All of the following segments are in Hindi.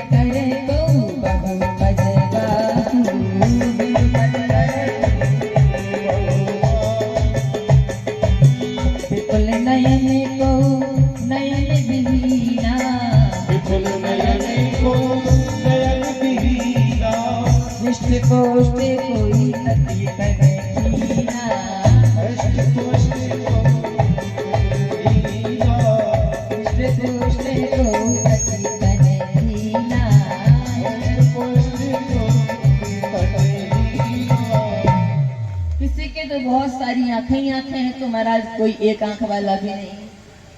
करे गौ बहु बजगा विपुल नयन को नयन बिहीना विपुल नयन को नयन बिहीना दृष्ट कोष्ठ कोई अति करे कीना दृष्ट कोष्ठ किसी के तो बहुत सारी आंखें ही आंखें हैं तो महाराज कोई एक आंख वाला भी नहीं।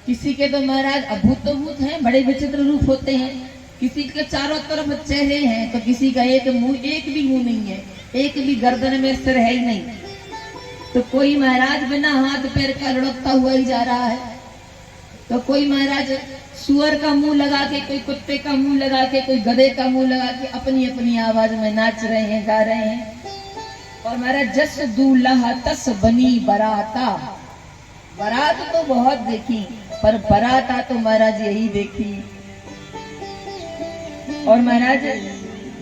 किसी के तो महाराज अभूत हैं, बड़े विचित्र रूप होते हैं। किसी के चारों तरफ चेहरे हैं तो किसी का एक भी मुंह नहीं है, एक भी गर्दन में सिर है ही नहीं। तो कोई महाराज बिना हाथ पैर का लुढ़कता हुआ ही जा रहा है, तो कोई महाराज सुअर का मुंह लगा के, कोई कुत्ते का मुंह लगा के, कोई गधे का मुंह लगा के अपनी अपनी आवाज में नाच रहे हैं, गा रहे हैं। और महाराज जस दूल्हा तस बनी बराता, बारात तो बहुत देखी पर बराता तो महाराज यही देखी। और महाराज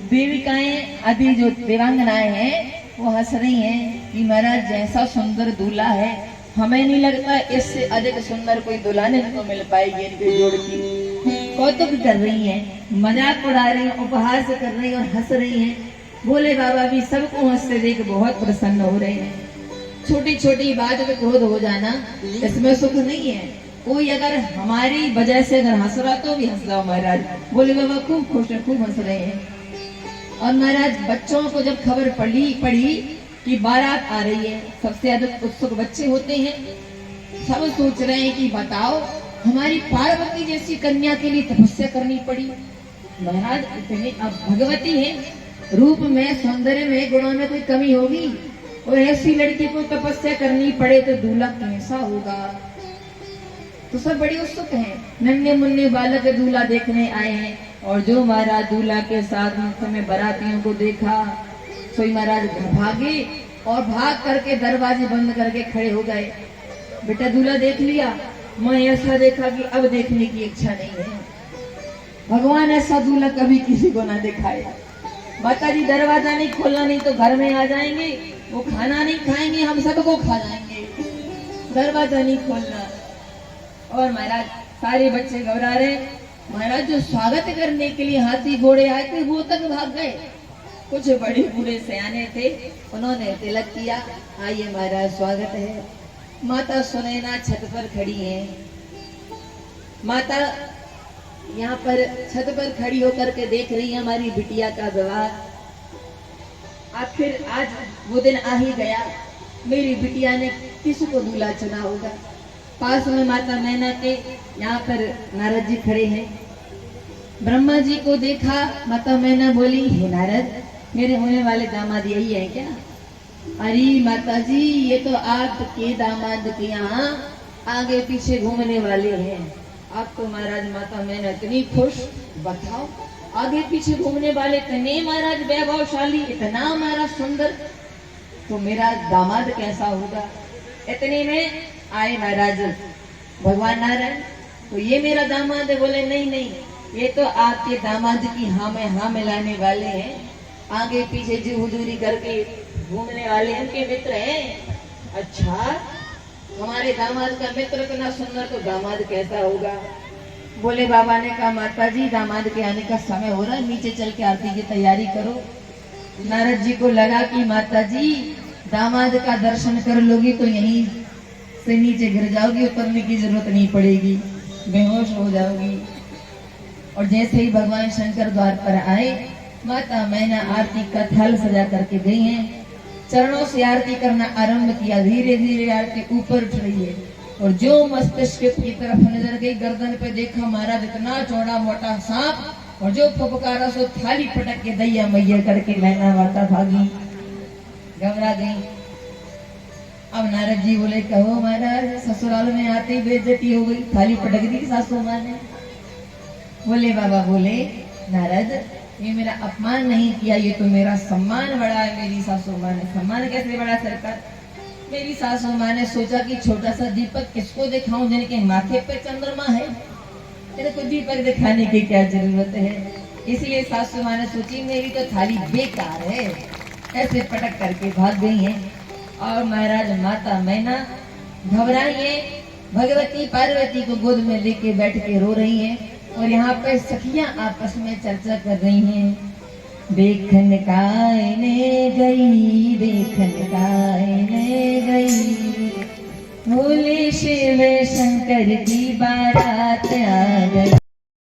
देविकाएं आदि जो देवांगनाएं हैं वो हंस रही हैं कि महाराज जैसा सुंदर दूल्हा है हमें नहीं लगता इससे अधिक सुंदर कोई दुल्हन इनको मिल पाएगी। इनके जोड़ की कौतुक कर रही हैं, मजाक उड़ा रही हैं, उपहास कर रही हैं और हंस रही हैं। भोले बाबा भी सबको हंसते देख बहुत प्रसन्न हो रहे हैं। छोटी छोटी बात पे क्रोध हो जाना इसमें सुख नहीं है। कोई अगर हमारी वजह से अगर हंस रहा तो भी हंस रहा। महाराज भोले बाबा खूब खुश है, खूब हंस रहे हैं। और महाराज बच्चों को जब खबर पड़ी कि बारात आ रही है, सबसे अधिक उत्सुक बच्चे होते हैं। सब सोच रहे हैं कि बताओ हमारी पार्वती जैसी कन्या के लिए तपस्या करनी पड़ी। महाराज इतने अब भगवती है, रूप में, सौंदर्य में, गुणों में कोई कमी होगी? और ऐसी लड़की को तपस्या करनी पड़े तो दूल्हा कैसा होगा? तो सब बड़ी उत्सुक हैं। नन्हे मुन्ने बालक दूल्हा देखने आए हैं। और जो महाराज दूल्हा के साथ समय बारातियों को देखा सोई महाराज घर भागे और भाग करके दरवाजे बंद करके खड़े हो गए। बेटा दूल्हा देख लिया? मैं ऐसा देखा कि अब देखने की इच्छा नहीं है। भगवान ऐसा दूल्हा कभी किसी को ना दिखाए। माता जी दरवाजा नहीं खोलना, नहीं तो घर में आ जाएंगे, वो खाना नहीं खाएंगे, हम सबको खा जाएंगे। दरवाजा नहीं खोलना। और महाराज सारे बच्चे घबरा रहे। महाराज जो स्वागत करने के लिए हाथी घोड़े आए थे वो तक भाग गए। कुछ बड़े बूढ़े सयाने थे, उन्होंने तिलक किया। आइए महाराज स्वागत है। माता सुनैना छत पर खड़ी है। माता यहाँ पर छत पर खड़ी होकर के देख रही है हमारी बिटिया का विवाह। आखिर आज वो दिन आ ही गया, मेरी बिटिया ने किसको दूल्हा चुना होगा। पास में माता मैना के यहाँ पर नारद जी खड़े हैं। ब्रह्मा जी को देखा, माता मैना बोली, हे नारद, मेरे होने वाले दामाद यही है क्या? अरे माता जी, ये तो आपके दामाद के यहाँ आगे पीछे घूमने वाले हैं। आप तो महाराज माता मैना इतनी खुश, बताओ आगे पीछे घूमने वाले इतने महाराज वैभवशाली, इतना महाराज सुंदर, तो मेरा दामाद कैसा होगा? इतने में आए महाराज भगवान नारायण। तो ये मेरा दामाद है? बोले नहीं नहीं, ये तो आपके दामाद की हाँ में हाँ मिलाने वाले हैं, आगे पीछे जी हुजूरी करके घूमने वाले हैं, उनके मित्र हैं। अच्छा, हमारे दामाद का मित्र इतना सुंदर, तो दामाद कैसा होगा? बोले बाबा ने कहा, माता जी दामाद के आने का समय हो रहा है, नीचे चल के आरती की तैयारी करो। नारद जी को लगा कि माता जी दामाद का दर्शन कर लोगी तो यहीं से नीचे गिर जाओगी, उतरने की जरूरत नहीं पड़ेगी, बेहोश हो जाओगी। और जैसे ही भगवान शंकर द्वार पर आए, माता मैना आरती का थाल सजा करके गई हैं। चरणों से आरती करना आरंभ किया। धीरे धीरे आरती ऊपर उठ रही है और जो मस्तिष्क की तरफ नजर गई, गर्दन पे देखा महाराज इतना चौड़ा मोटा सांप, और जो फुफकारा सो थाली पटक के दैया मैया करके मैना माता भागी, घबरा गई। अब नारद जी बोले, कहो महाराज, ससुराल में आते ही बेइज्जती हो गई, थाली पटक दी सासू माँ ने। बोले बाबा बोले, नारद ये मेरा अपमान नहीं किया, ये तो मेरा सम्मान बढ़ा है। मेरी सासू माँ ने सम्मान कैसे बढ़ा सरकार? मेरी सासू माँ ने सोचा कि छोटा सा दीपक किसको दिखाऊं, जिनके माथे पे चंद्रमा है, तेरे को दीपक दिखाने की क्या जरूरत है। इसलिए सासू माँ ने सोची मेरी तो थाली बेकार है, ऐसे पटक करके भाग गई हैं। और महाराज माता मैना घबराई है, भगवती पार्वती को गोद में लेके बैठ के रो रही हैं। और यहाँ पर सखियां आपस में चर्चा कर रही हैं। देखन कायने गई, देखन कायने गई, भोले शिव शंकर की बारात आ गई।